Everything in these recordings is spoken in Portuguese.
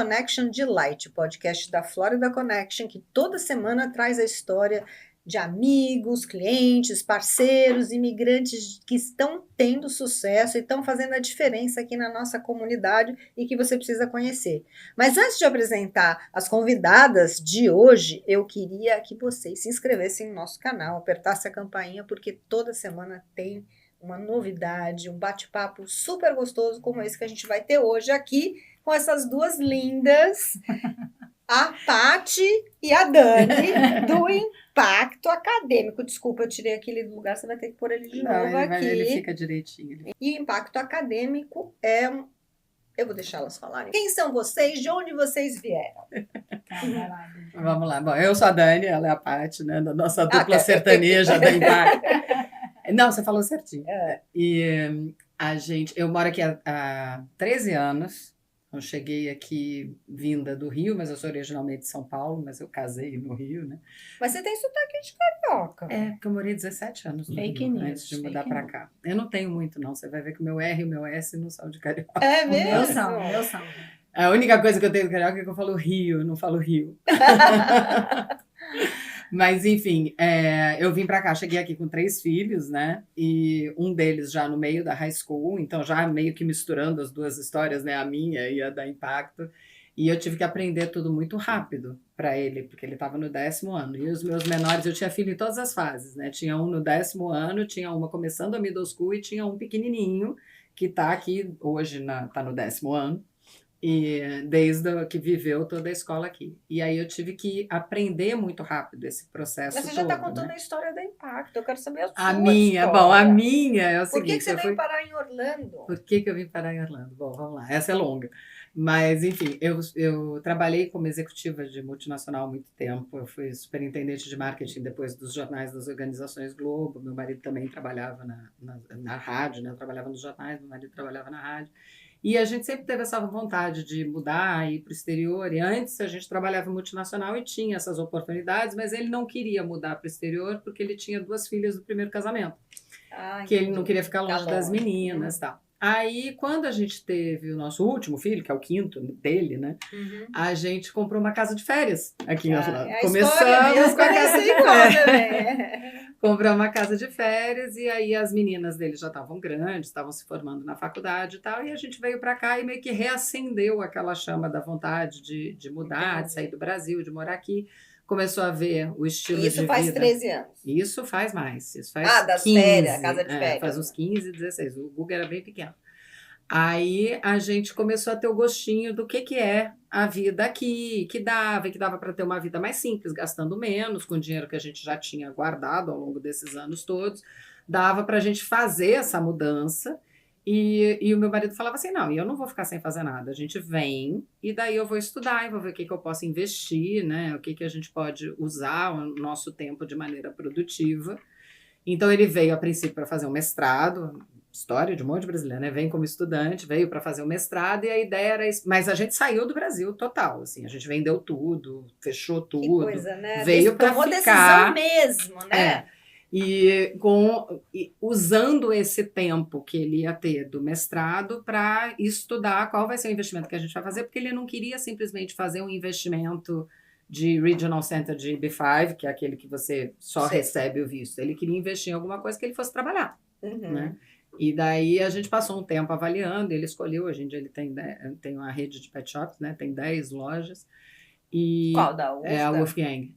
Connection Delight, o podcast da Florida Connection, que toda semana traz a história de amigos, clientes, parceiros, imigrantes que estão tendo sucesso e estão fazendo a diferença aqui na nossa comunidade e que você precisa conhecer. Mas antes de apresentar as convidadas de hoje, eu queria que vocês se inscrevessem no nosso canal, apertassem a campainha, porque toda semana tem uma novidade, um bate-papo super gostoso como esse que a gente vai ter hoje aqui com essas duas lindas, a Paty e a Dani, do Impacto Acadêmico. Desculpa, eu tirei aquele lugar, você vai ter que pôr ele de novo aqui. Ele fica direitinho. E o Impacto Acadêmico é um... Eu vou deixá-las falarem. Quem são vocês? De onde vocês vieram? Vamos lá. Bom, eu sou a Dani, ela é a Paty, né? Da nossa dupla sertaneja da Impacto. Não, você falou certinho. E eu moro aqui há 13 anos. Eu cheguei aqui vinda do Rio, mas eu sou originalmente de São Paulo, mas eu casei no Rio, né? Mas você tem sotaque de carioca. É, porque eu morei 17 anos no Rio, antes de mudar para cá. Eu não tenho muito, não. Você vai ver que o meu R e o meu S não são de carioca. É mesmo? O meu são. A única coisa que eu tenho de carioca é que eu falo Rio, não falo Rio. Mas, enfim, eu vim para cá, cheguei aqui com 3 filhos, né? E um deles já no meio da high school, então já meio que misturando as duas histórias, né? A minha e a da Impacto. E eu tive que aprender tudo muito rápido para ele, porque ele estava no 10º ano. E os meus menores, eu tinha filho em todas as fases, né? Tinha um no 10º ano, tinha uma começando a middle school e tinha um pequenininho que está aqui hoje, está no 10º ano. E desde que viveu toda a escola aqui. E aí eu tive que aprender muito rápido esse processo todo. Mas você já está contando, né, a história da Impacto. Eu quero saber a sua a minha história. Bom, a minha é o seguinte... Por que você veio parar em Orlando? Por que eu vim parar em Orlando? Bom, vamos lá. Essa é longa. Mas, enfim, eu trabalhei como executiva de multinacional há muito tempo. Eu fui superintendente de marketing depois dos jornais das organizações Globo. Meu marido também trabalhava na rádio, né? Eu trabalhava nos jornais, meu marido trabalhava na rádio. E a gente sempre teve essa vontade de mudar, ir para o exterior. E antes a gente trabalhava em multinacional e tinha essas oportunidades, mas ele não queria mudar para o exterior porque ele tinha 2 filhas do primeiro casamento. Que ele não queria ficar longe das meninas e tal. Aí, quando a gente teve o nosso último filho, que é o 5º dele, né? A gente comprou uma casa de férias aqui em Orlando. Começamos com a casa de férias. Comprou uma casa de férias e aí as meninas dele já estavam grandes, estavam se formando na faculdade e tal, e a gente veio para cá e meio que reacendeu aquela chama da vontade de mudar, de sair do Brasil, de morar aqui. Começou a ver o estilo de vida. Isso faz 13 anos? Isso faz mais. Isso faz das 15, férias, casa de férias. Faz uns 15, 16. O Google era bem pequeno. Aí a gente começou a ter o gostinho do que é a vida aqui, que dava para ter uma vida mais simples, gastando menos, com o dinheiro que a gente já tinha guardado ao longo desses anos todos. Dava para a gente fazer essa mudança. E o meu marido falava assim, não, eu não vou ficar sem fazer nada, a gente vem e daí eu vou estudar e vou ver o que eu posso investir, né? O que a gente pode usar o nosso tempo de maneira produtiva. Então ele veio a princípio para fazer um mestrado, história de um monte de brasileiro, né? Vem como estudante, veio para fazer o mestrado e a ideia era isso. Mas a gente saiu do Brasil total, assim, a gente vendeu tudo, fechou tudo. Que coisa, né? Veio para ficar. Decisão mesmo, né? E usando esse tempo que ele ia ter do mestrado para estudar qual vai ser o investimento que a gente vai fazer, porque ele não queria simplesmente fazer um investimento de Regional Center de B5, que é aquele que você só recebe o visto. Ele queria investir em alguma coisa que ele fosse trabalhar, né? E daí a gente passou um tempo avaliando, ele escolheu, hoje em dia ele tem uma rede de pet shops, né? Tem 10 lojas. Qual da Wolfgang? É a Wolfgang,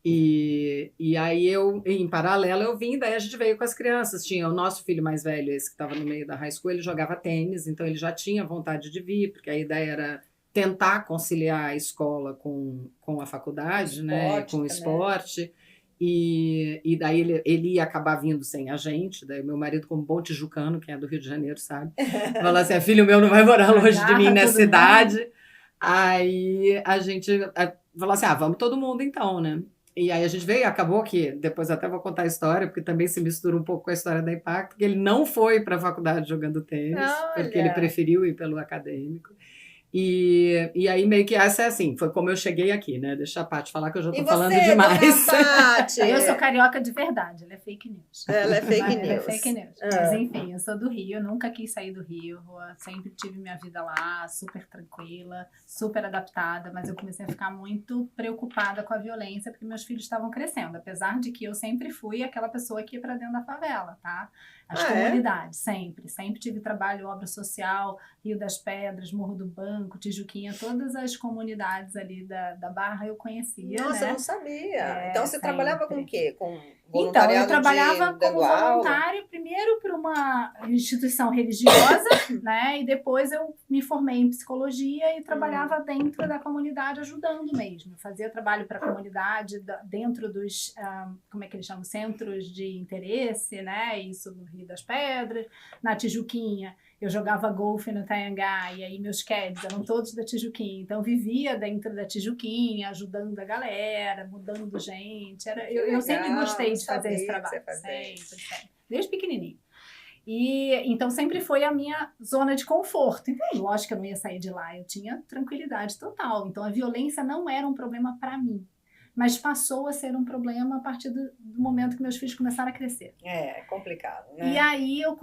E aí em paralelo eu vim, daí a gente veio com as crianças, tinha o nosso filho mais velho, esse que estava no meio da high school, ele jogava tênis, então ele já tinha vontade de vir, porque a ideia era tentar conciliar a escola com a faculdade, né, com o esporte, e daí ele ia acabar vindo sem a gente, daí meu marido, como bom tijucano, que é do Rio de Janeiro, sabe, falou assim, filho meu não vai morar longe de mim nessa cidade, aí a gente falou assim, vamos todo mundo então, né. E aí a gente veio e acabou que, depois até vou contar a história, porque também se mistura um pouco com a história da Impacto, que ele não foi para a faculdade jogando tênis, porque ele preferiu ir pelo acadêmico. E aí meio que essa é assim, foi como eu cheguei aqui, né? Deixa a Paty falar que eu já E tô falando você, demais. dona Paty? Eu sou carioca de verdade, ela é fake news. Ela é fake Ela é news. fake news. Mas enfim, eu sou do Rio, eu nunca quis sair do Rio, eu sempre tive minha vida lá, super tranquila, super adaptada, mas eu comecei a ficar muito preocupada com a violência porque meus filhos estavam crescendo, apesar de que eu sempre fui aquela pessoa que ia para dentro da favela, tá? As comunidades, sempre tive trabalho, obra social, Rio das Pedras, Morro do Banco, Tijuquinha, todas as comunidades ali da Barra eu conhecia, Nossa, né? eu não sabia. Então você sempre. trabalhava com o quê? Com Então, voluntariado eu trabalhava de como dando aula? voluntário, primeiro para uma instituição religiosa, né? E depois eu me formei em psicologia e trabalhava dentro da comunidade, ajudando mesmo. Eu fazia trabalho para a comunidade dentro dos, como é que eles chamam? Centros de interesse, né? Isso no Rio das Pedras, na Tijuquinha. Eu jogava golfe no Taiangá e aí meus caddies eram todos da Tijuquinha. Então, eu vivia dentro da Tijuquinha, ajudando a galera, mudando gente. Eu sempre gostei de fazer esse trabalho. Sempre. Desde pequenininho. E então sempre foi a minha zona de conforto. Então, lógico que eu não ia sair de lá, eu tinha tranquilidade total. Então a violência não era um problema para mim, mas passou a ser um problema a partir do momento que meus filhos começaram a crescer. É complicado, né? E aí eu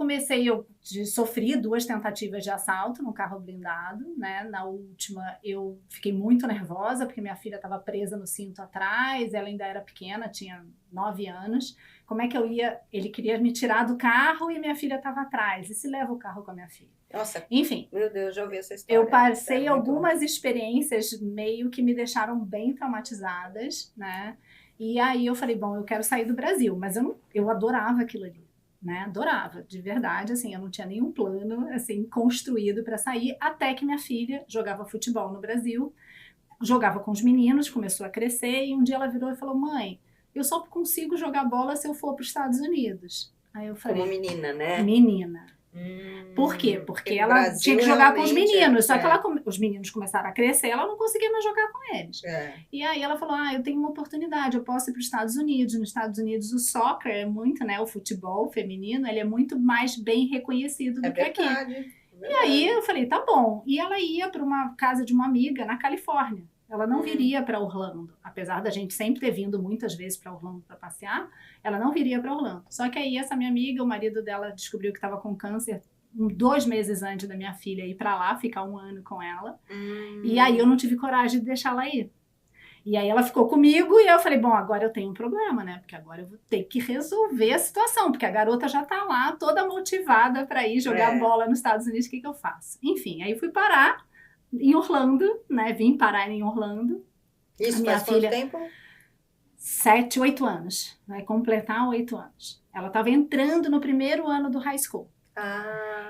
sofri 2 tentativas de assalto no carro blindado, né? Na última eu fiquei muito nervosa porque minha filha estava presa no cinto atrás, ela ainda era pequena, tinha 9 anos. Como é que eu ia? Ele queria me tirar do carro e minha filha estava atrás. E se leva o carro com a minha filha? Nossa, enfim. Meu Deus, já ouvi essa história. Eu passei algumas experiências meio que me deixaram bem traumatizadas, né? E aí eu falei, bom, eu quero sair do Brasil. Mas eu adorava aquilo ali, né? Adorava, de verdade, assim, eu não tinha nenhum plano, assim, construído para sair, até que minha filha jogava futebol no Brasil, jogava com os meninos, começou a crescer, e um dia ela virou e falou, mãe, eu só consigo jogar bola se eu for para os Estados Unidos. Aí eu falei... Como menina, né? Menina. Por quê? Porque ela tinha que jogar com os meninos. Só que os meninos começaram a crescer, ela não conseguia mais jogar com eles. E aí ela falou, eu tenho uma oportunidade, eu posso ir para os Estados Unidos. Nos Estados Unidos o soccer é muito, né? O futebol feminino, ele é muito mais bem reconhecido do que aqui. E aí eu falei, tá bom. E ela ia para uma casa de uma amiga na Califórnia. Ela não viria para Orlando, apesar da gente sempre ter vindo muitas vezes para Orlando para passear, ela não viria para Orlando. Só que aí essa minha amiga, o marido dela descobriu que estava com câncer 2 meses antes da minha filha ir para lá, ficar 1 ano com ela. E aí eu não tive coragem de deixá-la ir. E aí ela ficou comigo e eu falei, bom, agora eu tenho um problema, né? Porque agora eu vou ter que resolver a situação, porque a garota já tá lá toda motivada para ir jogar bola nos Estados Unidos, o que eu faço? Enfim, aí fui parar em Orlando, né? Vim parar em Orlando. Isso faz quanto tempo? 7, 8 anos. Vai completar 8 anos. Ela estava entrando no primeiro ano do high school.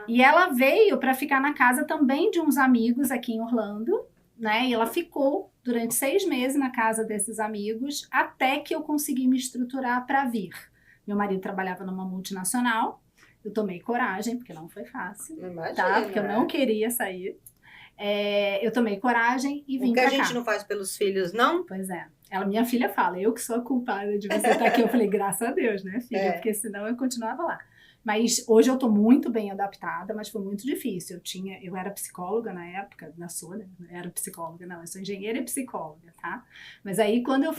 E ela veio para ficar na casa também de uns amigos aqui em Orlando, né? E ela ficou durante 6 meses na casa desses amigos até que eu consegui me estruturar para vir. Meu marido trabalhava numa multinacional. Eu tomei coragem, porque não foi fácil. Imagina, tá? Porque eu não queria sair. Eu tomei coragem e vim pra cá. O que a gente não faz pelos filhos, não? Pois é. Minha filha fala, eu que sou a culpada de você estar aqui. Eu falei, graças a Deus, né, filha? Porque senão eu continuava lá. Mas hoje eu estou muito bem adaptada, mas foi muito difícil. Eu era psicóloga na época, era psicóloga, não, eu sou engenheira e psicóloga, tá? Mas aí quando eu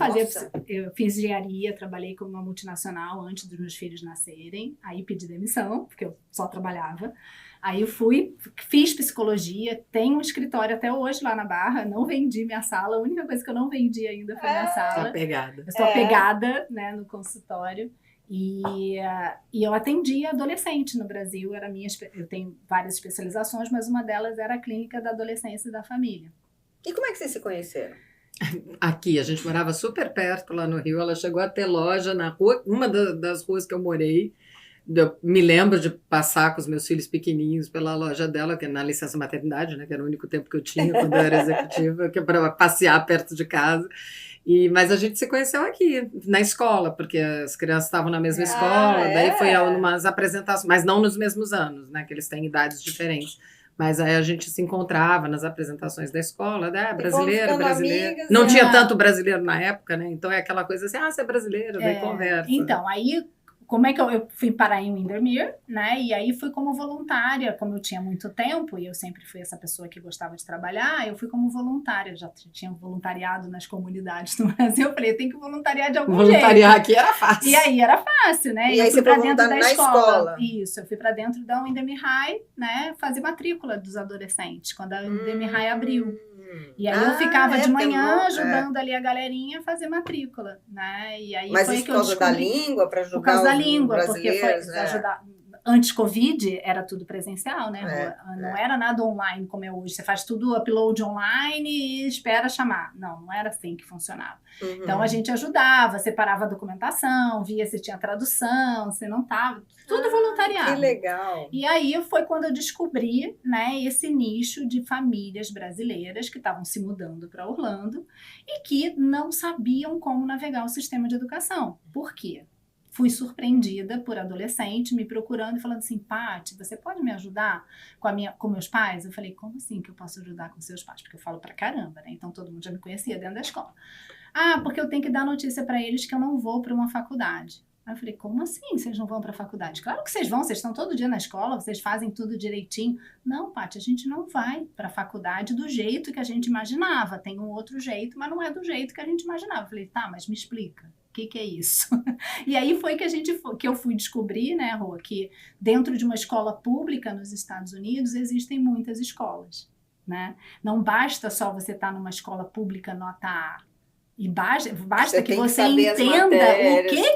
eu fiz engenharia, trabalhei com uma multinacional antes dos meus filhos nascerem, aí pedi demissão, porque eu só trabalhava. Aí eu fiz psicologia, tenho um escritório até hoje lá na Barra, não vendi minha sala, a única coisa que eu não vendi ainda foi minha sala. Apegada. Eu estou apegada, né, no consultório. E eu atendia adolescente no Brasil, eu tenho várias especializações, mas uma delas era a clínica da adolescência e da família. E como é que vocês se conheceram? Aqui, a gente morava super perto lá no Rio, ela chegou a ter loja na rua, uma das ruas que eu morei. Eu me lembro de passar com os meus filhos pequenininhos pela loja dela, que é na licença maternidade, né, que era o único tempo que eu tinha quando eu era executiva, que é para passear perto de casa. Mas a gente se conheceu aqui, na escola, porque as crianças estavam na mesma escola, daí foi umas apresentações, mas não nos mesmos anos, né, que eles têm idades diferentes. Mas aí a gente se encontrava nas apresentações da escola, né, brasileiro. Amigas, tinha tanto brasileiro na época, né, então é aquela coisa assim, você é brasileiro, daí conversa. Então, aí como é que eu fui parar em Windermere, né? E aí fui como voluntária, como eu tinha muito tempo, e eu sempre fui essa pessoa que gostava de trabalhar, eu fui como voluntária, já tinha voluntariado nas comunidades no Brasil, eu falei, tem que voluntariar de algum jeito. Voluntariar aqui era fácil. E aí era fácil, né? E aí você fui foi dentro da escola. Isso, eu fui para dentro da Windermere High, né? Fazer matrícula dos adolescentes, quando a Windermere High abriu. E aí eu ficava de manhã ajudando ali a galerinha a fazer matrícula, né? E aí mas foi isso que por causa da língua, para ajudar por causa da língua, brasileiros, porque foi ajudar. Antes Covid era tudo presencial, né? Não era nada online como é hoje. Você faz tudo upload online e espera chamar. Não era assim que funcionava. Então a gente ajudava, separava a documentação, via se tinha tradução, se não estava, tudo voluntariado. Que legal! E aí foi quando eu descobri, né, esse nicho de famílias brasileiras que estavam se mudando para Orlando e que não sabiam como navegar o sistema de educação. Por quê? Fui surpreendida por adolescente me procurando e falando assim, Paty, você pode me ajudar com meus pais? Eu falei, como assim que eu posso ajudar com seus pais? Porque eu falo pra caramba, né? Então todo mundo já me conhecia dentro da escola. Porque eu tenho que dar notícia para eles que eu não vou para uma faculdade. Aí eu falei, como assim vocês não vão para a faculdade? Claro que vocês vão, vocês estão todo dia na escola, vocês fazem tudo direitinho. Não, Paty, a gente não vai para a faculdade do jeito que a gente imaginava. Tem um outro jeito, mas não é do jeito que a gente imaginava. Eu falei, tá, mas me explica. O que é isso? E aí foi que eu fui descobrir, né, Rô, que dentro de uma escola pública nos Estados Unidos existem muitas escolas, né? Não basta só você estar numa escola pública nota A. E basta que você entenda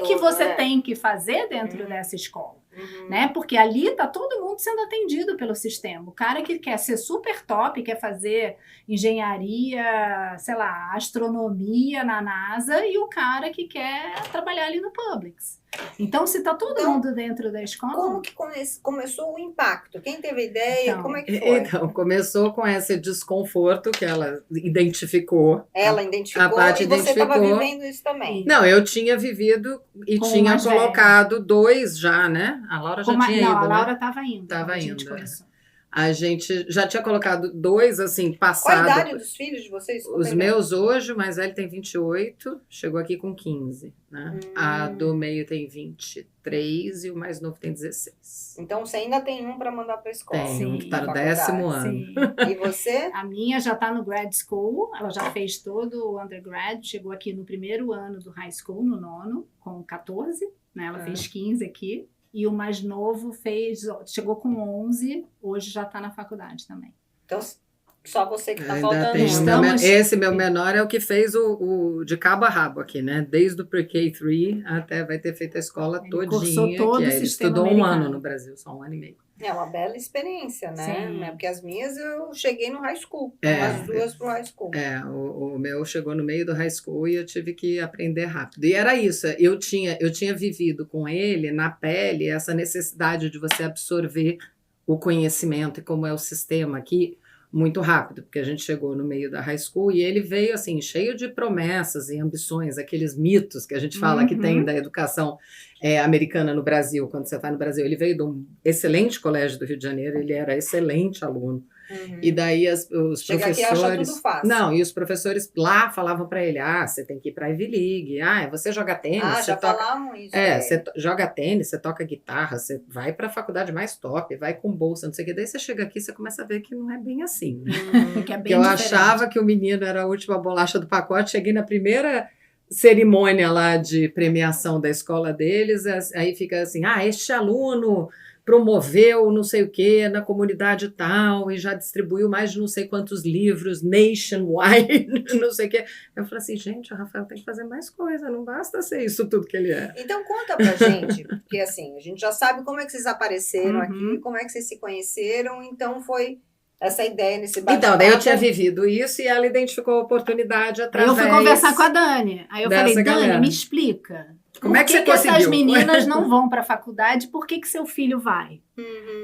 o que você tem que fazer dentro dessa escola. Né? Porque ali está todo mundo sendo atendido pelo sistema. O cara que quer ser super top, quer fazer engenharia, sei lá, astronomia na NASA, e o cara que quer trabalhar ali no Publix. Então, se está todo mundo dentro da escola... Como que começou o impacto? Quem teve a ideia? Como é que foi? Então, começou com esse desconforto que ela identificou. Ela identificou, a Paty e você estava vivendo isso também. Não, eu tinha vivido e tinha colocado 2 já, né? A Laura já tinha ido, Não, a Laura estava indo. Estava indo. A gente já tinha colocado 2, assim, passado. Qual a idade dos filhos de vocês? Os meus hoje, o mais velho tem 28, chegou aqui com 15, né? A do meio tem 23 e o mais novo tem 16. Então você ainda tem um para mandar para a escola. Tem um que está no 10º ano. Sim. E você? A minha já está no grad school, ela já fez todo o undergrad, chegou aqui no primeiro ano do high school, no 9º, com 14, né? Ela fez 15 aqui. E o mais novo chegou com 11, hoje já está na faculdade também. Então, só você que está faltando. Esse meu menor é o que fez o de cabo a rabo aqui, né? Desde o pre-K3 até vai ter feito a escola todinha. Ele estudou americano. 1 ano no Brasil, só 1 ano e meio. É uma bela experiência, né? Sim. Porque as minhas eu cheguei no high school. As 2 pro high school. O meu chegou no meio do high school e eu tive que aprender rápido. E era isso, eu tinha vivido com ele na pele essa necessidade de você absorver o conhecimento e como é o sistema aqui muito rápido, porque a gente chegou no meio da high school e ele veio assim, cheio de promessas e ambições, aqueles mitos que a gente fala que tem da educação americana no Brasil, quando você está no Brasil. Ele veio de um excelente colégio do Rio de Janeiro, ele era excelente aluno. E daí os Chega professores... aqui, acha tudo fácil. Não, e os professores lá falavam para ele, você tem que ir para a Ivy League, você joga tênis, já falavam isso. Você joga tênis, você toca guitarra, você vai para a faculdade mais top, vai com bolsa, não sei o que. Daí você chega aqui e você começa a ver que não é bem assim. Né? Que é bem eu achava que o menino era a última bolacha do pacote, cheguei na primeira cerimônia lá de premiação da escola deles, aí fica assim, este aluno promoveu não sei o que na comunidade tal e já distribuiu mais de não sei quantos livros nationwide, não sei o que. Eu falei assim, gente, o Rafael tem que fazer mais coisa, não basta ser isso tudo que ele é. Então conta pra gente, porque assim, a gente já sabe como é que vocês apareceram aqui, como é que vocês se conheceram, então foi essa ideia nesse bate-papo. Então, daí eu tinha vivido isso e ela identificou a oportunidade através... Eu fui conversar com a Dani, aí eu falei, Dani, me explica. Como é que você conseguiu? Essas meninas não vão para a faculdade, por que seu filho vai?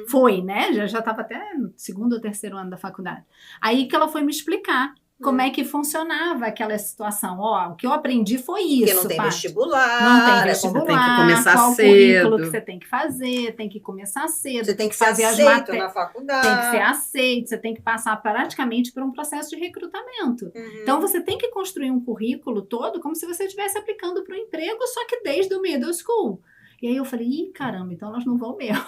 Foi, né? Já estava até no 2º ou 3º ano da faculdade. Aí que ela foi me explicar como é que funcionava aquela situação. O que eu aprendi foi isso. Porque não tem vestibular. Não tem vestibular. Você tem que começar qual cedo. Currículo que você tem que fazer, tem que começar cedo. Você tem que ser aceito na faculdade. Tem que ser aceito, você tem que passar praticamente por um processo de recrutamento. Então, você tem que construir um currículo todo como se você estivesse aplicando para o emprego, só que desde o middle school. E aí eu falei, ih, caramba, então elas não vão mesmo,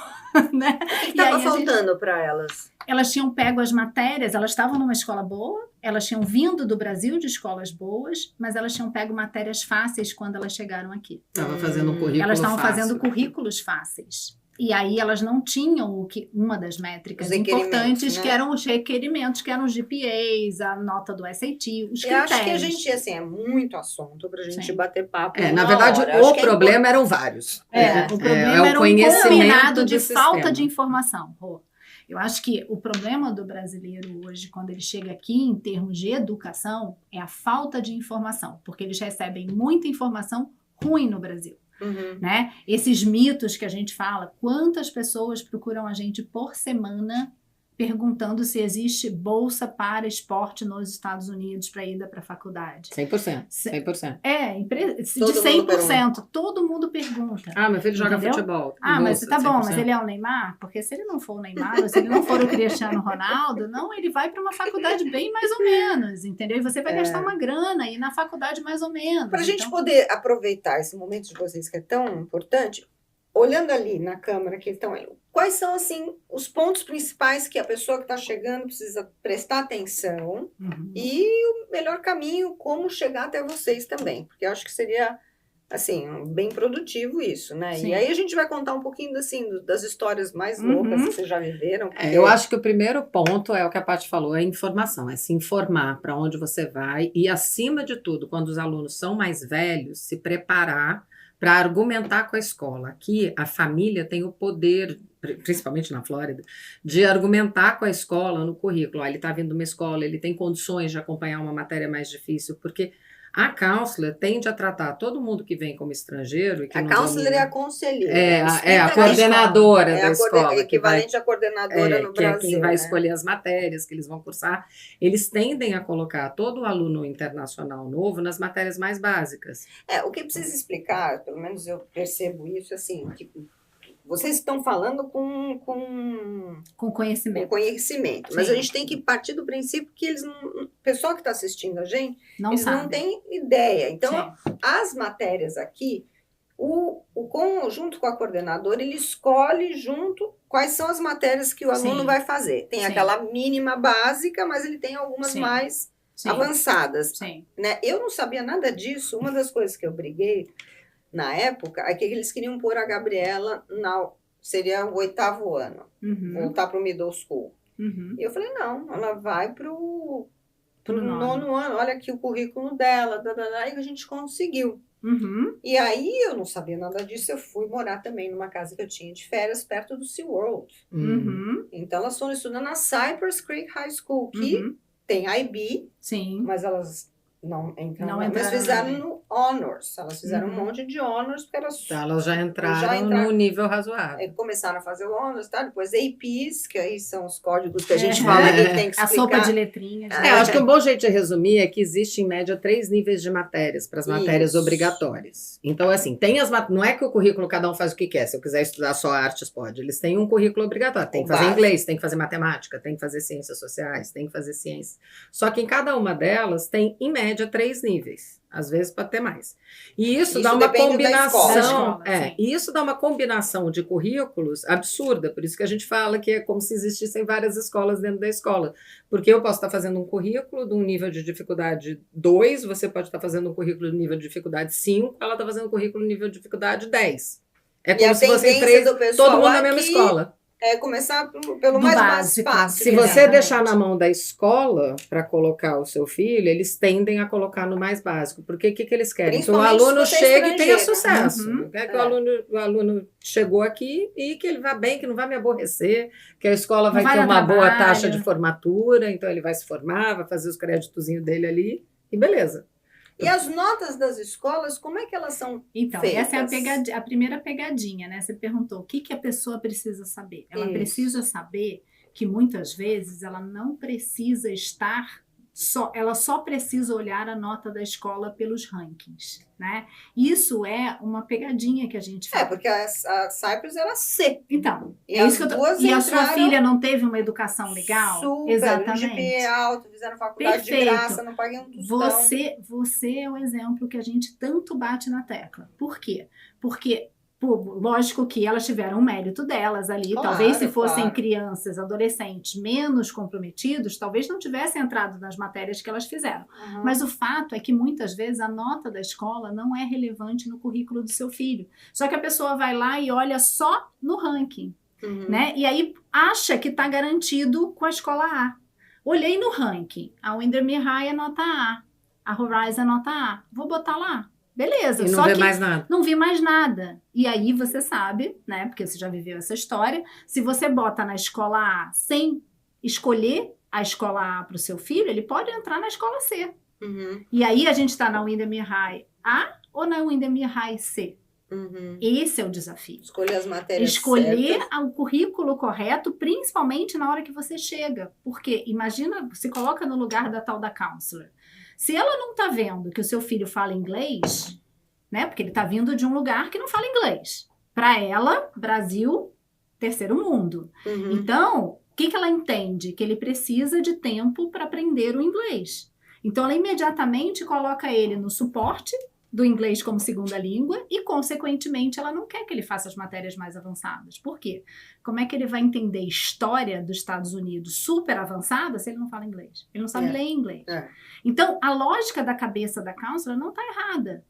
né? O que estava faltando para elas? Elas tinham pego as matérias, elas estavam numa escola boa, elas tinham vindo do Brasil de escolas boas, mas elas tinham pego matérias fáceis quando elas chegaram aqui. Estavam fazendo um currículo Elas estavam fácil. fazendo currículos fáceis. E aí elas não tinham uma das métricas importantes, né? Que eram os requerimentos, que eram os GPAs, a nota do SAT, os critérios. Eu acho que a gente, assim, é muito assunto pra gente bater papo. Na verdade, o problema eram vários. O problema era um combinado de falta de informação. Eu acho que o problema do brasileiro hoje, quando ele chega aqui em termos de educação, é a falta de informação, porque eles recebem muita informação ruim no Brasil. Né? Esses mitos que a gente fala, quantas pessoas procuram a gente por semana perguntando se existe bolsa para esporte nos Estados Unidos para ida para a faculdade. 100%. 100%. De 100%. Todo mundo pergunta. Meu filho joga futebol. Mas tá bom, mas ele é o Neymar? Porque se ele não for o Neymar, ou se ele não for o Cristiano Ronaldo, não, ele vai para uma faculdade bem mais ou menos, entendeu? E você vai gastar uma grana e na faculdade mais ou menos. Para a gente poder aproveitar esse momento de vocês que é tão importante, olhando ali na câmera que estão aí, quais são, assim, os pontos principais que a pessoa que está chegando precisa prestar atenção e o melhor caminho, como chegar até vocês também, porque eu acho que seria, assim, bem produtivo isso, né? Sim. E aí a gente vai contar um pouquinho, assim, das histórias mais loucas que vocês já viveram. Porque... eu acho que o primeiro ponto é o que a Paty falou, é informação, é se informar para onde você vai e, acima de tudo, quando os alunos são mais velhos, se preparar para argumentar com a escola. Aqui, a família tem o poder, principalmente na Flórida, de argumentar com a escola no currículo. Ele está vindo de uma escola, ele tem condições de acompanhar uma matéria mais difícil, porque a counselor tende a tratar todo mundo que vem como estrangeiro. E que a não counselor domina. É a conselheira. A coordenadora da escola. Equivalente à coordenadora no Brasil. Que é quem vai escolher as matérias que eles vão cursar. Eles tendem a colocar todo o aluno internacional novo nas matérias mais básicas. O que precisa explicar, pelo menos eu percebo isso, assim, tipo, vocês estão falando com conhecimento. Com conhecimento. Mas a gente tem que partir do princípio que eles não, o pessoal que está assistindo a gente, eles não têm ideia. Então, as matérias aqui, junto com a coordenadora, ele escolhe junto quais são as matérias que o aluno vai fazer. Tem aquela mínima básica, mas ele tem algumas mais avançadas. Né? Eu não sabia nada disso. Uma das coisas que eu briguei na época, é que eles queriam pôr a Gabriela seria o 8º ano, voltar para o middle school. E eu falei, não, ela vai para o 9º ano, olha aqui o currículo dela, e a gente conseguiu. E aí, eu não sabia nada disso, eu fui morar também numa casa que eu tinha de férias, perto do SeaWorld. Então, elas foram estudando na Cypress Creek High School, que tem IB, mas elas... Não entraram, mas fizeram no Honors. Elas fizeram um monte de Honors, porque elas já entraram no nível razoável. Começaram a fazer o Honors, tá? Depois APs, que aí são os códigos que a gente fala que tem que explicar. A sopa de letrinhas. Acho que um bom jeito de resumir é que existe, em média, 3 níveis de matérias para as matérias obrigatórias. Então, assim, não é que o currículo cada um faz o que quer. Se eu quiser estudar só artes, pode. Eles têm um currículo obrigatório. Tem que fazer inglês, tem que fazer matemática, tem que fazer ciências sociais, tem que fazer ciências. Só que em cada uma delas tem, em média, 3 níveis, às vezes pode ter mais. E isso dá uma combinação, isso dá uma combinação de currículos absurda, por isso que a gente fala que é como se existissem várias escolas dentro da escola, porque eu posso estar fazendo um currículo de um nível de dificuldade 2, você pode estar fazendo um currículo de nível de dificuldade 5, ela está fazendo um currículo de nível de dificuldade 10. É como se você todo mundo na mesma escola. Começar pelo mais fácil. Se você deixar na mão da escola para colocar o seu filho, eles tendem a colocar no mais básico. Porque o que eles querem? Que o aluno chegue e tenha sucesso. Quer que o aluno chegou aqui e que ele vá bem, que não vai me aborrecer, que a escola vai ter uma boa taxa de formatura, então ele vai se formar, vai fazer os créditozinhos dele ali e beleza. E as notas das escolas, como é que elas são Então, feitas? Essa é a primeira pegadinha, né? Você perguntou o que a pessoa precisa saber. Ela precisa saber que muitas vezes ela não precisa estar ela só precisa olhar a nota da escola pelos rankings, né? Isso é uma pegadinha que a gente faz. Porque a Cypress era C. Então, é isso que eu tô... E a sua filha não teve uma educação legal? Super, exatamente. GPA alto, fizeram faculdade de graça, não paguei um tostão. Você é o exemplo que a gente tanto bate na tecla. Por quê? Porque Lógico que elas tiveram o mérito delas ali, Claro, talvez se fossem claro. crianças, adolescentes menos comprometidos, talvez não tivessem entrado nas matérias que elas fizeram. Uhum. Mas o fato é que muitas vezes a nota da escola não é relevante no currículo do seu filho. Só que a pessoa vai lá e olha só no ranking, né? E aí acha que está garantido com a escola A. Olhei no ranking, a Windermere High é nota A, a Horizon é nota A, vou botar lá. Beleza, E não só vê que mais nada. não vi mais nada. E aí você sabe, né, porque você já viveu essa história, se você bota na escola A sem escolher a escola A para o seu filho, ele pode entrar na escola C. E aí a gente está na Windermere High A ou na Windermere High C? Esse é o desafio. Escolher as matérias Escolher certas. o currículo correto, principalmente na hora que você chega. Porque imagina, se coloca no lugar da tal da counselor. Se ela não está vendo que o seu filho fala inglês, né? Porque ele está vindo de um lugar que não fala inglês. Para ela, Brasil, terceiro mundo. Então, o que ela entende? Que ele precisa de tempo para aprender o inglês. Então, ela imediatamente coloca ele no suporte do inglês como segunda língua e, consequentemente, ela não quer que ele faça as matérias mais avançadas. Por quê? Como é que ele vai entender história dos Estados Unidos super avançada se ele não fala inglês? Ele não sabe ler inglês. Então, a lógica da cabeça da counselor não está errada.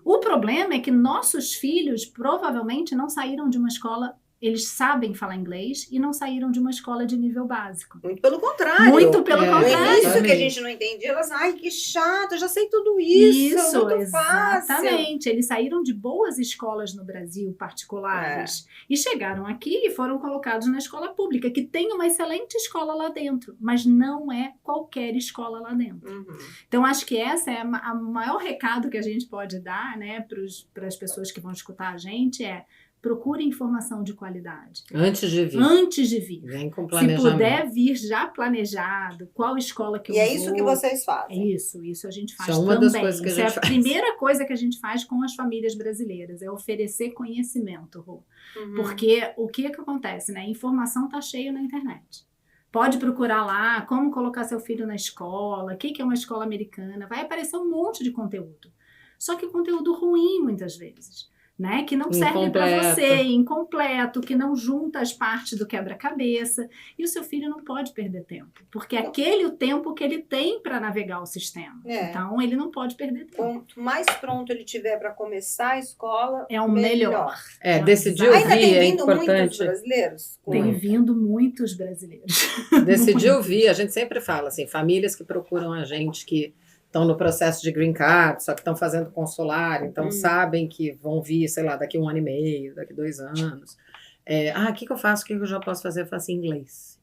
O problema é que nossos filhos provavelmente não saíram de uma escola... Eles sabem falar inglês e não saíram de uma escola de nível básico. Muito pelo contrário. Muito pelo No contrário. início que a gente não entendia, elas, ai, que chato, eu já sei tudo isso, muito exatamente. Eles saíram de boas escolas no Brasil, particulares, e chegaram aqui e foram colocados na escola pública, que tem uma excelente escola lá dentro, mas não é qualquer escola lá dentro. Então, acho que essa é o maior recado que a gente pode dar, né, para as pessoas que vão escutar a gente, procure informação de qualidade. Antes de vir. Antes de vir. Vem com Se planejamento. puder vir já planejado, qual escola que eu vou. E é isso que vocês fazem. Isso a gente faz Isso é uma também. das coisas que a gente é a faz. primeira coisa que a gente faz com as famílias brasileiras, é oferecer conhecimento, Rô. Porque o que acontece, né? A informação tá cheia na internet. Pode procurar lá como colocar seu filho na escola, o que é uma escola americana, vai aparecer um monte de conteúdo. Só que conteúdo ruim, muitas vezes. Né? Que não serve para você, incompleto, que não junta as partes do quebra-cabeça. E o seu filho não pode perder tempo, porque aquele é o tempo que ele tem para navegar o sistema. Então, ele não pode perder tempo. Quanto mais pronto ele tiver para começar a escola, é o melhor. Decidir ouvir, ainda tem vindo importante. Muitos brasileiros? Tem vindo muitos brasileiros. Decidir ouvir, a gente sempre fala assim, famílias que procuram a gente que estão no processo de green card, só que estão fazendo consular, então sabem que vão vir, sei lá, daqui 1 ano e meio, daqui 2 anos. O que eu faço? O que eu já posso fazer? Eu faço inglês.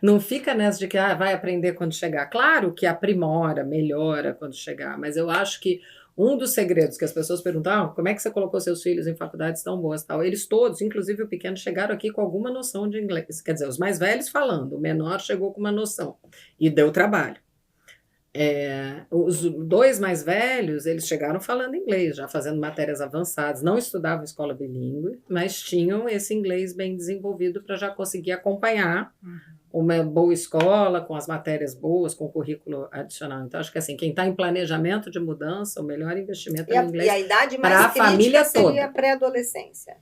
Não fica nessa de que vai aprender quando chegar. Claro que aprimora, melhora quando chegar, mas eu acho que um dos segredos que as pessoas perguntam, como é que você colocou seus filhos em faculdades tão boas? Tal? Eles todos, inclusive o pequeno, chegaram aqui com alguma noção de inglês. Quer dizer, os mais velhos falando, o menor chegou com uma noção e deu trabalho. Os 2 mais velhos, eles chegaram falando inglês, já fazendo matérias avançadas, não estudavam escola bilíngue, mas tinham esse inglês bem desenvolvido para já conseguir acompanhar uma boa escola, com as matérias boas, com o currículo adicional. Então, acho que assim, quem está em planejamento de mudança, o melhor investimento é o inglês. E a idade mais para a família seria toda. a pré-adolescência.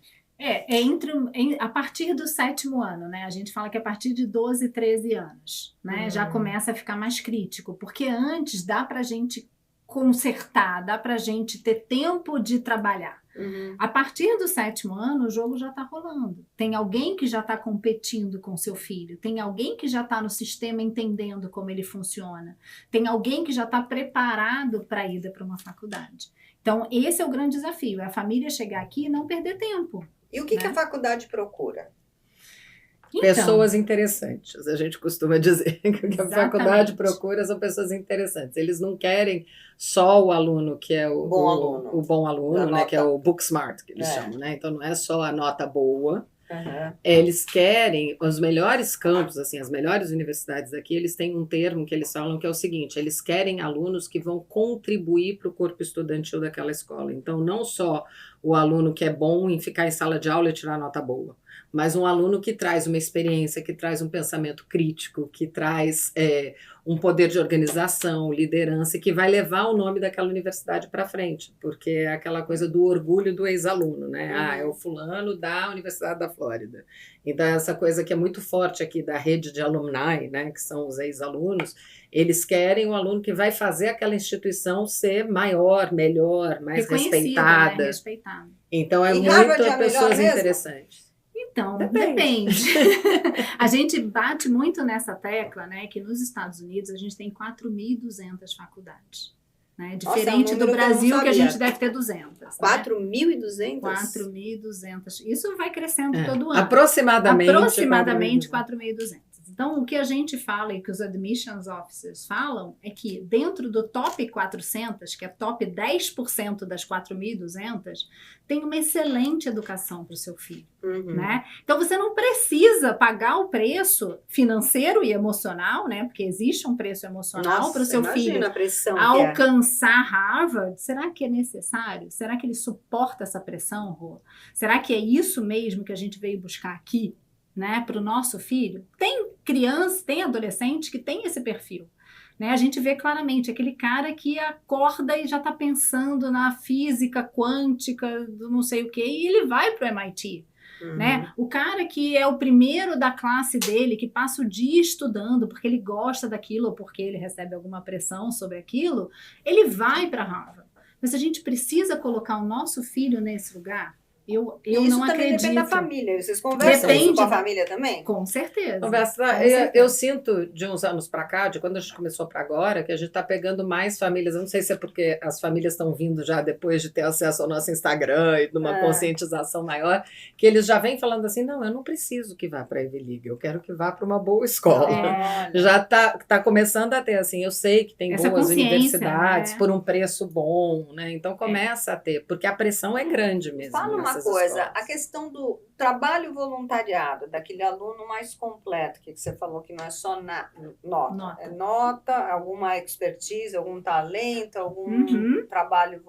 A partir do 7º ano, né? A gente fala que a partir de 12, 13 anos, né? Já começa a ficar mais crítico, porque antes dá pra gente consertar, dá pra gente ter tempo de trabalhar. A partir do 7º ano, o jogo já está rolando. Tem alguém que já está competindo com seu filho, tem alguém que já está no sistema entendendo como ele funciona, tem alguém que já está preparado para a ida para uma faculdade. Então, esse é o grande desafio, é a família chegar aqui e não perder tempo. E o que a faculdade procura? Então, pessoas interessantes, a gente costuma dizer que o que a faculdade procura são pessoas interessantes. Eles não querem só o aluno que é o bom aluno, né, que é o book smart, que eles chamam, né? Então não é só a nota boa. Eles querem os melhores campos, assim, as melhores universidades daqui, eles têm um termo que eles falam que é o seguinte: eles querem alunos que vão contribuir para o corpo estudantil daquela escola. Então não só o aluno que é bom em ficar em sala de aula e tirar nota boa. mas um aluno que traz uma experiência, que traz um pensamento crítico, que traz um poder de organização, liderança, que vai levar o nome daquela universidade para frente, porque é aquela coisa do orgulho do ex-aluno, né? É o fulano da Universidade da Flórida. Então, essa coisa que é muito forte aqui da rede de alumni, né, que são os ex-alunos, eles querem um aluno que vai fazer aquela instituição ser maior, melhor, mais respeitada. Né? Respeitada. Então, é muito pessoas interessantes. Então, depende. A gente bate muito nessa tecla, né, que nos Estados Unidos a gente tem 4.200 faculdades. Né? Diferente do Brasil, que a gente deve ter 200. 4.200? 4.200. Isso vai crescendo todo ano. Aproximadamente 4.200. Então, o que a gente fala e que os admissions officers falam é que dentro do top 400, que é top 10% das 4.200, tem uma excelente educação para o seu filho. Né? Então, você não precisa pagar o preço financeiro e emocional, né? Porque existe um preço emocional para o seu filho alcançar Harvard. Será que é necessário? Será que ele suporta essa pressão, Rô? Será que é isso mesmo que a gente veio buscar aqui? Né, para o nosso filho? Tem criança, tem adolescente que tem esse perfil. Né? A gente vê claramente aquele cara que acorda e já está pensando na física quântica, do não sei o quê, e ele vai para o MIT. Né? O cara que é o primeiro da classe dele, que passa o dia estudando porque ele gosta daquilo ou porque ele recebe alguma pressão sobre aquilo, ele vai para Harvard. Mas a gente precisa colocar o nosso filho nesse lugar. Eu não acredito. Depende da família. Vocês conversam isso com a família também? Com certeza. Eu sinto de uns anos para cá, de quando a gente começou para agora, que a gente está pegando mais famílias. Eu não sei se é porque as famílias estão vindo já depois de ter acesso ao nosso Instagram e de uma conscientização maior, que eles já vêm falando assim, não, eu não preciso que vá para a Ivy League, eu quero que vá para uma boa escola. Já tá começando a ter, assim, eu sei que tem boas universidades, né? Por um preço bom, né? Então começa a ter, porque a pressão é grande mesmo. Fala uma coisa, a questão do trabalho voluntariado, daquele aluno mais completo, que você falou que não é só nota. É nota, alguma expertise, algum talento, algum trabalho.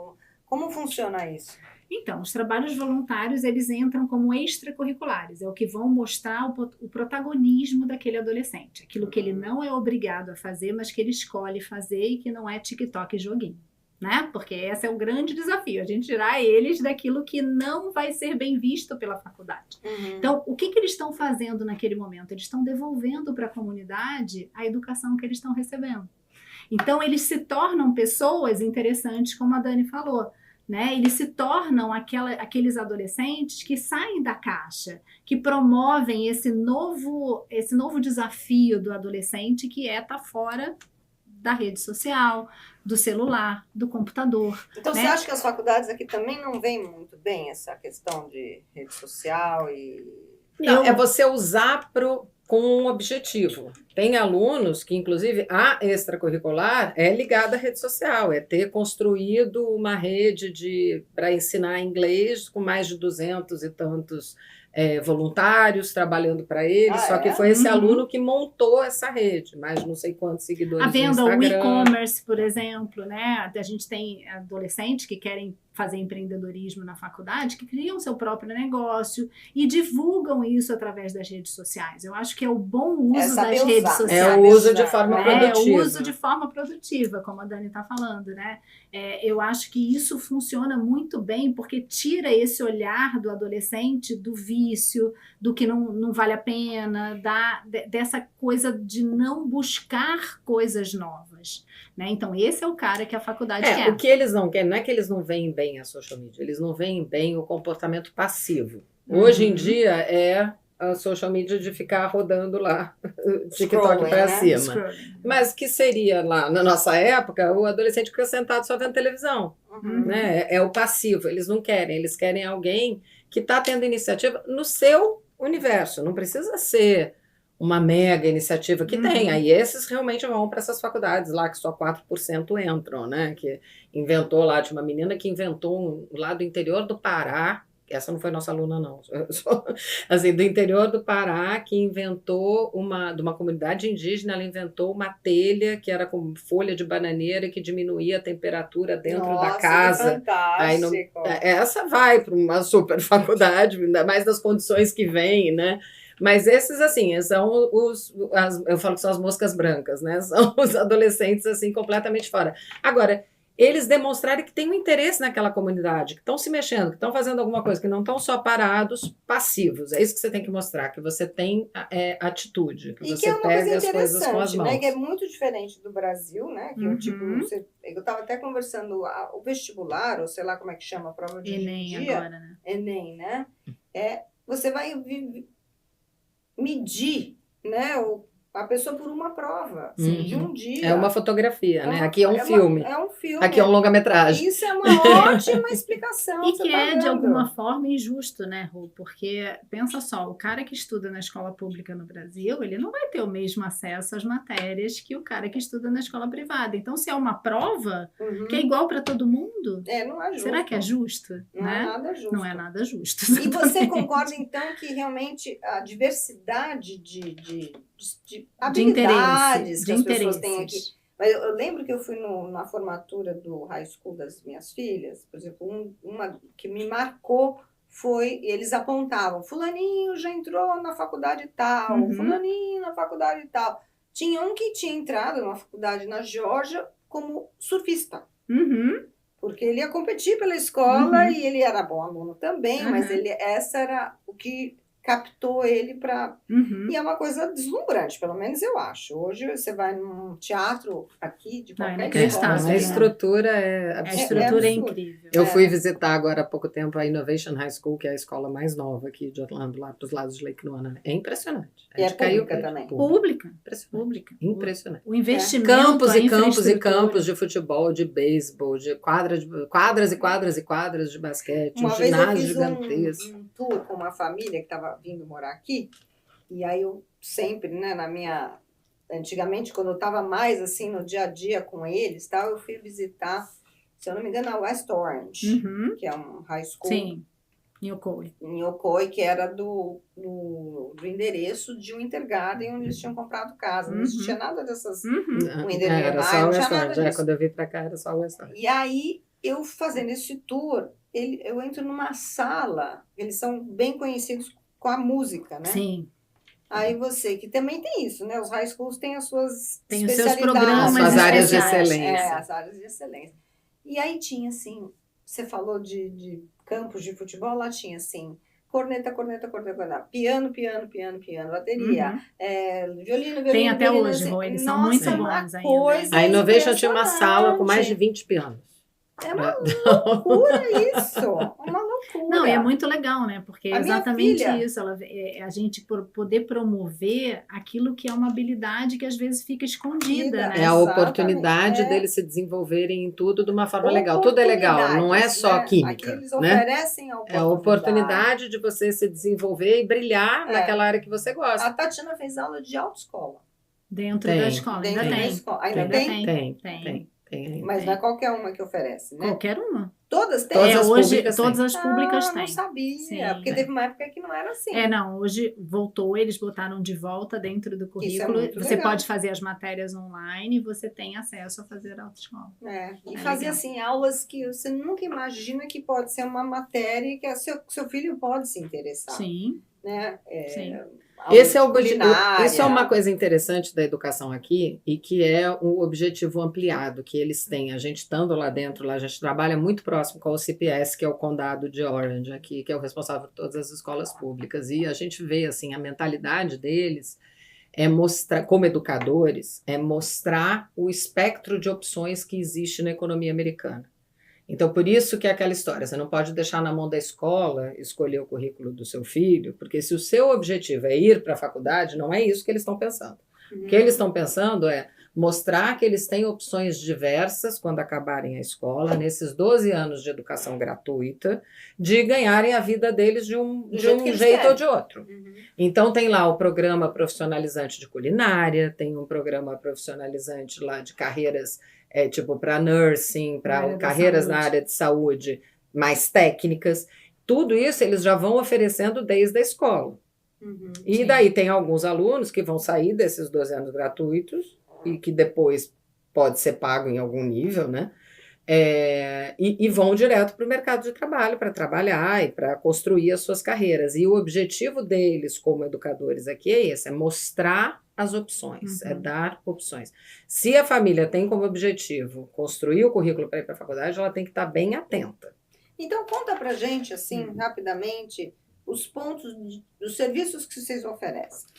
Como funciona isso? Então, os trabalhos voluntários, eles entram como extracurriculares, é o que vão mostrar o protagonismo daquele adolescente, aquilo que ele não é obrigado a fazer, mas que ele escolhe fazer e que não é TikTok e joguinho. Né? Porque esse é o grande desafio, a gente tirar eles daquilo que não vai ser bem visto pela faculdade. Então, o que eles estão fazendo naquele momento? Eles estão devolvendo para a comunidade a educação que eles estão recebendo. Então, eles se tornam pessoas interessantes, como a Dani falou. Né? Eles se tornam aqueles adolescentes que saem da caixa, que promovem esse novo desafio do adolescente, que é estar fora da rede social, do celular, do computador. Então, né? Você acha que as faculdades aqui também não veem muito bem essa questão de rede social? Não, é você usar com um objetivo. Tem alunos que, inclusive, a extracurricular é ligada à rede social, é ter construído uma rede para ensinar inglês com mais de 200 e tantos voluntários trabalhando para ele, só que foi esse aluno que montou essa rede, mais não sei quantos seguidores no Instagram. O e-commerce, por exemplo, né? A gente tem adolescentes que querem fazer empreendedorismo na faculdade, que criam seu próprio negócio e divulgam isso através das redes sociais. Eu acho que é o bom uso das redes sociais. É o uso de forma produtiva. É o uso de forma produtiva, como a Dani está falando, né? Eu acho que isso funciona muito bem, porque tira esse olhar do adolescente do vício, do que não vale a pena, dessa coisa de não buscar coisas novas. Né? Então, esse é o cara que a faculdade quer. O que eles não querem, não é que eles não veem bem a social media, eles não veem bem o comportamento passivo. Hoje em dia é a social media de ficar rodando lá TikTok para cima. Mas que seria lá, na nossa época, o adolescente fica sentado só vendo televisão. Né? É o passivo, eles não querem, eles querem alguém que está tendo iniciativa no seu universo, não precisa ser uma mega iniciativa que tem. Aí esses realmente vão para essas faculdades lá que só 4% entram, né? Que inventou lá, de uma menina que inventou lá do interior do Pará, essa não foi nossa aluna, não. Assim, do interior do Pará, que inventou de uma comunidade indígena, ela inventou uma telha que era com folha de bananeira que diminuía a temperatura dentro da casa. Fantástico. Essa vai para uma super faculdade, ainda mais das condições que vem, né? Mas esses, assim, são eu falo que são as moscas brancas, né? São os adolescentes, assim, completamente fora. Agora, eles demonstrarem que têm um interesse naquela comunidade, que estão se mexendo, que estão fazendo alguma coisa, que não estão só parados, passivos. É isso que você tem que mostrar, que você tem atitude, que você pega as coisas com as mãos. Né? Que é muito diferente do Brasil, né? Que eu estava até conversando, o vestibular, ou sei lá como é que chama a prova de Enem dia, agora, né? Enem, né? Você vai medir, né, a pessoa por uma prova de um dia. É uma fotografia, né? Aqui é um filme. É um filme. Aqui é um longa-metragem. Isso é uma ótima explicação. E que é, de alguma forma, injusto, né, Rô? Porque, pensa só, o cara que estuda na escola pública no Brasil, ele não vai ter o mesmo acesso às matérias que o cara que estuda na escola privada. Então, se é uma prova que é igual para todo mundo, não é justo. Será que é justo? Não né? é nada justo. Não é nada justo. E você concorda, então, que realmente a diversidade de habilidades que as pessoas têm aqui. Mas eu lembro que eu fui na formatura do high school das minhas filhas, por exemplo, uma que me marcou foi, eles apontavam, fulaninho já entrou na faculdade tal, fulaninho na faculdade tal. Tinha um que tinha entrado numa faculdade na Geórgia como surfista. Porque ele ia competir pela escola e ele era bom aluno também, mas essa era o que captou ele para... E é uma coisa deslumbrante, pelo menos eu acho. Hoje você vai num teatro aqui, de qualquer escola. A estrutura é absurda. A estrutura é incrível. Eu fui visitar agora há pouco tempo a Innovation High School, que é a escola mais nova aqui de Orlando, lá para os lados de Lake Nona. É impressionante. E é pública também. Pública. Impressionante. O investimento, campos e campos e campos de futebol, de beisebol, de quadras e quadras de basquete, um ginásio gigantesco. Um tour com uma família que estava vindo morar aqui, e aí eu sempre, né, antigamente, quando eu estava mais assim no dia a dia com eles, tal, eu fui visitar, se eu não me engano, a West Orange, que é um high school. Sim, em Ocoee, que era do endereço de um Intergarden onde eles tinham comprado casa. Não existia nada dessas... Era só o West Orange. Quando eu vim para cá, era só o West Orange. E aí, eu fazendo esse tour, eu entro numa sala, eles são bem conhecidos com a música, né? Sim. Aí que também tem isso, né? Os high schools têm as suas tem especialidades. Os seus programas, as áreas de excelência. As áreas de excelência. E aí tinha, assim, você falou de campos de futebol, lá tinha, assim, corneta, piano, bateria, violino. Tem até hoje, assim, eles são muito bons ainda. A Innovation tinha uma sala com mais de 20 pianos. É uma loucura isso, uma loucura. Não, é muito legal, né? Porque é exatamente isso, a gente poder promover aquilo que é uma habilidade que às vezes fica escondida, né? É a oportunidade deles se desenvolverem em tudo de uma forma legal. Tudo é legal, não é só química. Aqui eles oferecem É a oportunidade de você se desenvolver e brilhar naquela área que você gosta. A Tatiana fez aula de autoescola. Dentro da escola, ainda tem. Tem. Mas não é qualquer uma que oferece, né? Qualquer uma. Todas têm. Todas as públicas têm. Não sabia, porque teve uma época que não era assim. Não, hoje voltou, eles botaram de volta dentro do currículo. Você pode fazer as matérias online e você tem acesso a fazer autoescola. E fazer assim, aulas que você nunca imagina que pode ser uma matéria que seu filho pode se interessar. Sim. Né? Sim. Isso é uma coisa interessante da educação aqui e que é o objetivo ampliado que eles têm. A gente estando lá dentro, a gente trabalha muito próximo com o CPS, que é o condado de Orange aqui, que é o responsável por todas as escolas públicas. E a gente vê assim, a mentalidade deles é mostrar, como educadores, é mostrar o espectro de opções que existe na economia americana. Então, por isso que é aquela história, você não pode deixar na mão da escola escolher o currículo do seu filho, porque se o seu objetivo é ir para a faculdade, não é isso que eles estão pensando. O que eles estão pensando é mostrar que eles têm opções diversas quando acabarem a escola, nesses 12 anos de educação gratuita, de ganharem a vida deles de um jeito ou de outro. Então, tem lá o programa profissionalizante de culinária, tem um programa profissionalizante lá de carreiras tipo para nursing, para carreiras na área de saúde mais técnicas. tudo isso eles já vão oferecendo desde a escola. E daí tem alguns alunos que vão sair desses 12 anos gratuitos e que depois pode ser pago em algum nível, né? E vão direto para o mercado de trabalho para trabalhar e para construir as suas carreiras. E o objetivo deles como educadores aqui é esse, é mostrar as opções, é dar opções. Se a família tem como objetivo construir o currículo para ir para a faculdade, ela tem que estar bem atenta. Então conta pra gente, assim, rapidamente, os pontos dos serviços que vocês oferecem.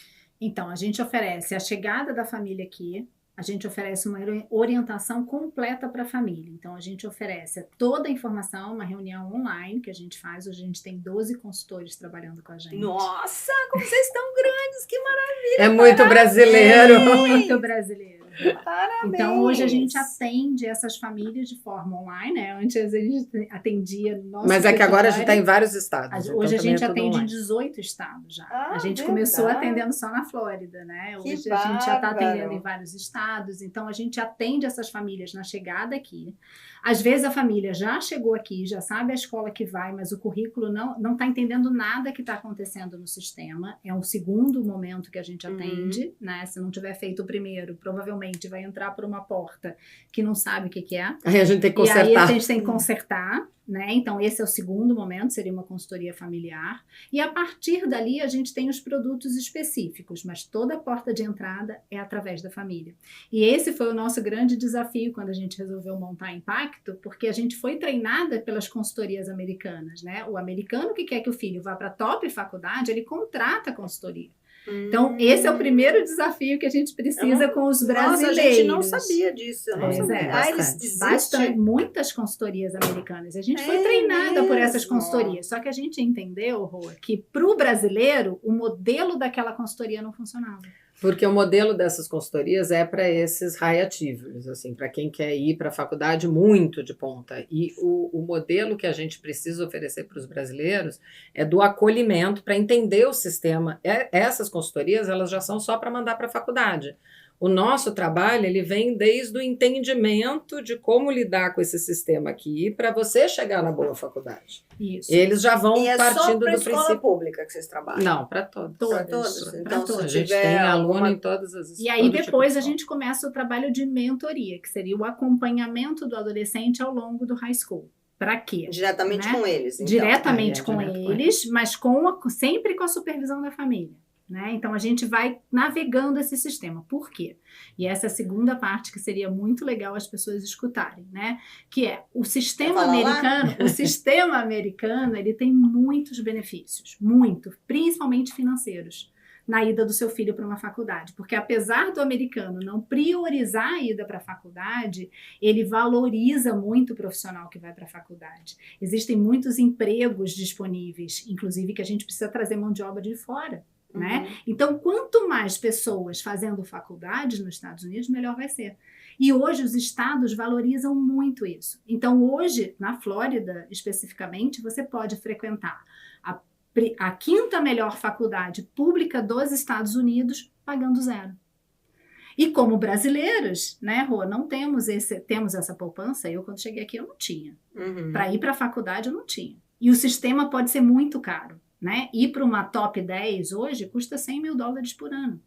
Então, a gente oferece a chegada da família aqui, a gente oferece uma orientação completa para a família. Então, a gente oferece toda a informação, uma reunião online que a gente faz. Hoje a gente tem 12 consultores trabalhando com a gente. Nossa, como vocês estão grandes, que maravilha! É muito brasileiro! Muito brasileiro. Parabéns. Então, hoje a gente atende essas famílias de forma online, né? Antes a gente atendia no nosso Mas é que agora a gente está em vários estados. Hoje então a gente é atende online. em 18 estados já. Ah, a gente verdade. começou atendendo só na Flórida, né? Que Hoje a gente já está bárbaro. atendendo em vários estados. Então, a gente atende essas famílias na chegada aqui. Às vezes a família já chegou aqui, já sabe a escola que vai, mas o currículo não está entendendo nada que está acontecendo no sistema. É um segundo momento que a gente atende, né? Se não tiver feito o primeiro, provavelmente vai entrar por uma porta que não sabe o que é. Aí a gente tem que E aí consertar. a gente tem que consertar, né? Então esse é o segundo momento, seria uma consultoria familiar. E a partir dali a gente tem os produtos específicos, mas toda a porta de entrada é através da família. E esse foi o nosso grande desafio quando a gente resolveu montar Impacto, porque a gente foi treinada pelas consultorias americanas, né? O americano que quer que o filho vá para top faculdade, ele contrata a consultoria. Então, esse é o primeiro desafio que a gente precisa com os brasileiros. Nossa, a gente não sabia disso. Eu não sabia. Eles desistem. Muitas consultorias americanas. A gente foi treinada por essas consultorias. Só que a gente entendeu, Rô, que para o brasileiro, o modelo daquela consultoria não funcionava. Porque o modelo dessas consultorias é para esses high achievers, assim, para quem quer ir para a faculdade muito de ponta. E o modelo que a gente precisa oferecer para os brasileiros é do acolhimento, para entender o sistema. Essas consultorias, elas já são só para mandar para a faculdade. O nosso trabalho, ele vem desde o entendimento de como lidar com esse sistema aqui para você chegar na boa faculdade. Isso. Eles já vão partindo partindo do princípio. do E é só para escola princípio. pública que vocês trabalham? Não, para todos. Para todos. Então, a se gente tiver tem aluno alguma... em todas as E aí depois tipo a gente começa o trabalho de mentoria, que seria o acompanhamento do adolescente ao longo do high school. Para quê? Diretamente com eles. Então. Diretamente com eles, mas sempre com a supervisão da família. Né? Então, a gente vai navegando esse sistema. Por quê? E essa é a segunda parte que seria muito legal as pessoas escutarem, né? Que é o sistema americano. O sistema americano, ele tem muitos benefícios, principalmente financeiros, na ida do seu filho para uma faculdade. Porque apesar do americano não priorizar a ida para a faculdade, ele valoriza muito o profissional que vai para a faculdade. Existem muitos empregos disponíveis, inclusive que a gente precisa trazer mão de obra de fora. Né? Então, quanto mais pessoas fazendo faculdade nos Estados Unidos, melhor vai ser. E hoje os estados valorizam muito isso. Então, hoje, na Flórida, especificamente, você pode frequentar a quinta melhor faculdade pública dos Estados Unidos pagando zero. E como brasileiros, né, Rô, não temos essa poupança. Eu, quando cheguei aqui, eu não tinha. Para ir para a faculdade, eu não tinha. E o sistema pode ser muito caro. Né? Ir para uma top 10 hoje custa $100 mil por ano.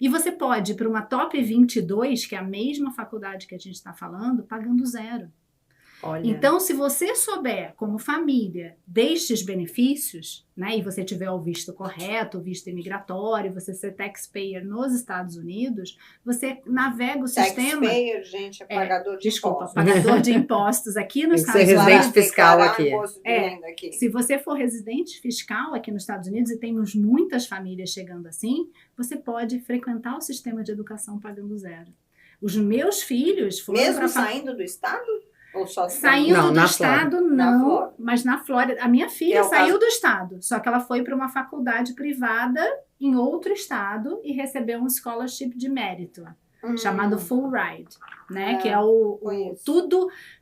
E você pode ir para uma top 22, que é a mesma faculdade que a gente está falando, pagando zero. Olha. Então, se você souber, como família, destes benefícios, né, e você tiver o visto correto, o visto imigratório, você ser taxpayer nos Estados Unidos, você navega o sistema... Taxpayer, gente, é pagador de impostos. Pagador de impostos aqui nos Estados Unidos. Ser residente fiscal aqui. Se você for residente fiscal aqui nos Estados Unidos, e temos muitas famílias chegando assim, você pode frequentar o sistema de educação pagando zero. Os meus filhos foram... Mesmo saindo do estado? Ou só saindo do estado, não, mas na Flórida. A minha filha saiu do estado, só que ela foi para uma faculdade privada em outro estado e recebeu um scholarship de mérito, chamado Full Ride, né? Que é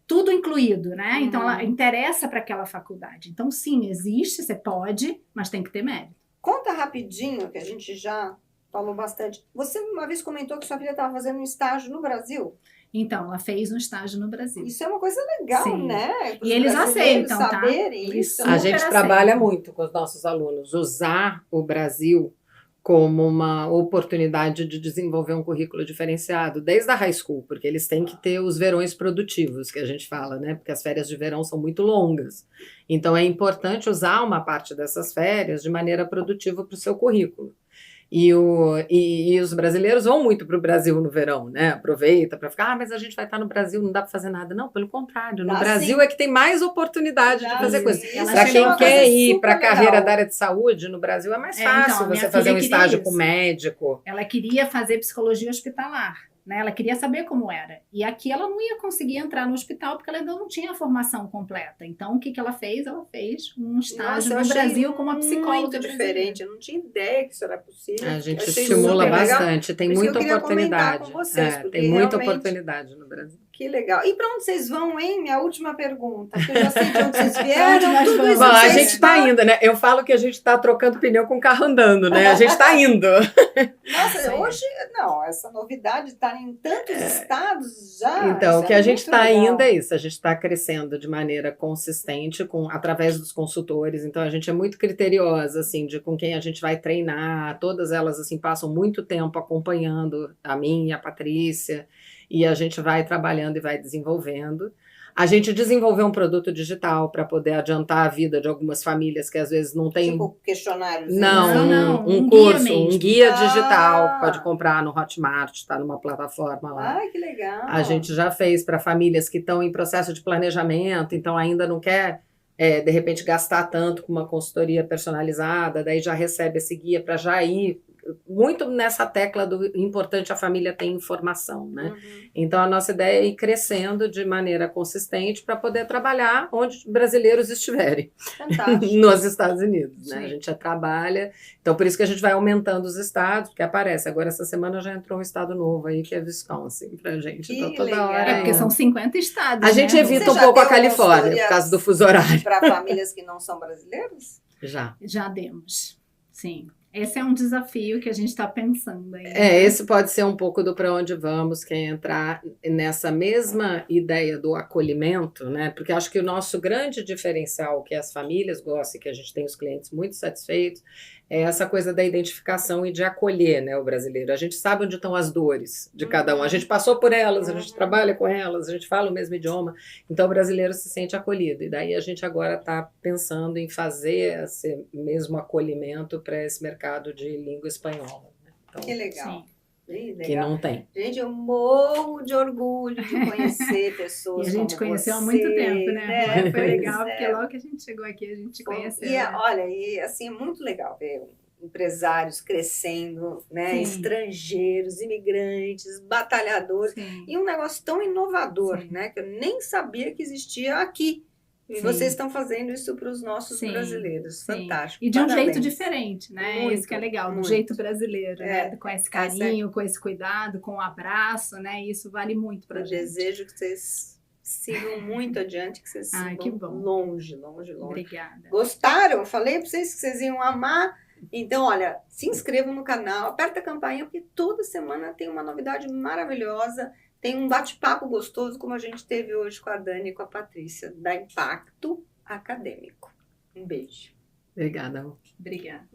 tudo incluído, né? Então, ela interessa para aquela faculdade. Então, sim, existe, você pode, mas tem que ter mérito. Conta rapidinho, que a gente já falou bastante. Você uma vez comentou que sua filha estava fazendo um estágio no Brasil. Então, ela fez um estágio no Brasil. Isso é uma coisa legal, Sim. né? E eles aceitam, tá? Isso. A gente trabalha muito com os nossos alunos, usar o Brasil como uma oportunidade de desenvolver um currículo diferenciado, desde a high school, porque eles têm que ter os verões produtivos, que a gente fala, né? Porque as férias de verão são muito longas. Então, é importante usar uma parte dessas férias de maneira produtiva para o seu currículo. E os brasileiros vão muito para o Brasil no verão, né? Aproveita para ficar, mas a gente vai estar no Brasil, não dá para fazer nada. Não, pelo contrário, no Brasil é que tem mais oportunidade de fazer coisas. Para quem quer ir para a carreira da área de saúde, no Brasil é mais fácil você fazer um estágio com médico. Ela queria fazer psicologia hospitalar. Né? Ela queria saber como era. E aqui ela não ia conseguir entrar no hospital porque ela ainda não tinha a formação completa. Então, o que ela fez? Ela fez um estágio no Brasil como uma psicóloga muito diferente. Eu não tinha ideia que isso era possível. A gente estimula bastante. Tem muita oportunidade. Com vocês, tem muita oportunidade no Brasil. Que legal. E para onde vocês vão, hein? Minha última pergunta. Porque eu já sei de onde vocês vieram. Tudo isso. Bom, a gente está indo, né? Eu falo que a gente está trocando pneu com o carro andando, né? A gente está indo. Nossa, hoje, não, essa novidade está em tantos estados já. Então, o que a gente está indo é isso. A gente está crescendo de maneira consistente através dos consultores. Então, a gente é muito criteriosa, assim, de com quem a gente vai treinar. Todas elas, assim, passam muito tempo acompanhando a mim e a Patrícia. E a gente vai trabalhando e vai desenvolvendo. A gente desenvolveu um produto digital para poder adiantar a vida de algumas famílias que às vezes não tem... Tipo questionários? Não, um curso, um guia digital, pode comprar no Hotmart, está numa plataforma lá. Ai, que legal! A gente já fez para famílias que estão em processo de planejamento, então ainda não quer, de repente, gastar tanto com uma consultoria personalizada, daí já recebe esse guia para já ir... Muito nessa tecla do importante a família ter informação, né? Uhum. Então, a nossa ideia é ir crescendo de maneira consistente para poder trabalhar onde brasileiros estiverem. Fantástico. Nos Estados Unidos, né? Sim. A gente já trabalha, então por isso que a gente vai aumentando os estados, porque aparece. Agora, essa semana já entrou um estado novo aí, que é Wisconsin, pra gente. Que então, toda legal. hora. Porque são 50 estados. A gente evita um pouco a Califórnia, por causa do fuso horário. Para famílias que não são brasileiros? Já demos, sim. Esse é um desafio que a gente está pensando aí. Esse pode ser um pouco do para onde vamos, que é entrar nessa mesma ideia do acolhimento, né? Porque acho que o nosso grande diferencial, que as famílias gostam e que a gente tem os clientes muito satisfeitos, é essa coisa da identificação e de acolher, né, o brasileiro. A gente sabe onde estão as dores de cada um. A gente passou por elas, a gente trabalha com elas, a gente fala o mesmo idioma. Então, o brasileiro se sente acolhido. E daí a gente agora está pensando em fazer esse mesmo acolhimento para esse mercado de língua espanhola. Né? Então, que legal. Sim. Que não tem. Gente, eu morro de orgulho de conhecer pessoas. E a gente conheceu há muito tempo, né? Foi legal, porque logo que a gente chegou aqui, a gente conheceu. E olha, e assim, é muito legal ver empresários crescendo, né? Sim. Estrangeiros, imigrantes, batalhadores. Sim. E um negócio tão inovador, sim, né? Que eu nem sabia que existia aqui. E vocês estão fazendo isso para os nossos brasileiros. Sim. Fantástico. E de um jeito diferente, né? Muito, isso que é legal, muito. Do jeito brasileiro, né? Com esse carinho, com esse cuidado, com o abraço, né? Isso vale muito para a gente. Eu desejo que vocês sigam muito adiante, que vocês sigam longe. Obrigada. Gostaram? Eu falei para vocês que vocês iam amar. Então, olha, se inscrevam no canal, aperta a campainha, porque toda semana tem uma novidade maravilhosa. Tem um bate-papo gostoso, como a gente teve hoje com a Dani e com a Patrícia, da Impacto Acadêmico. Um beijo. Obrigada. Obrigada.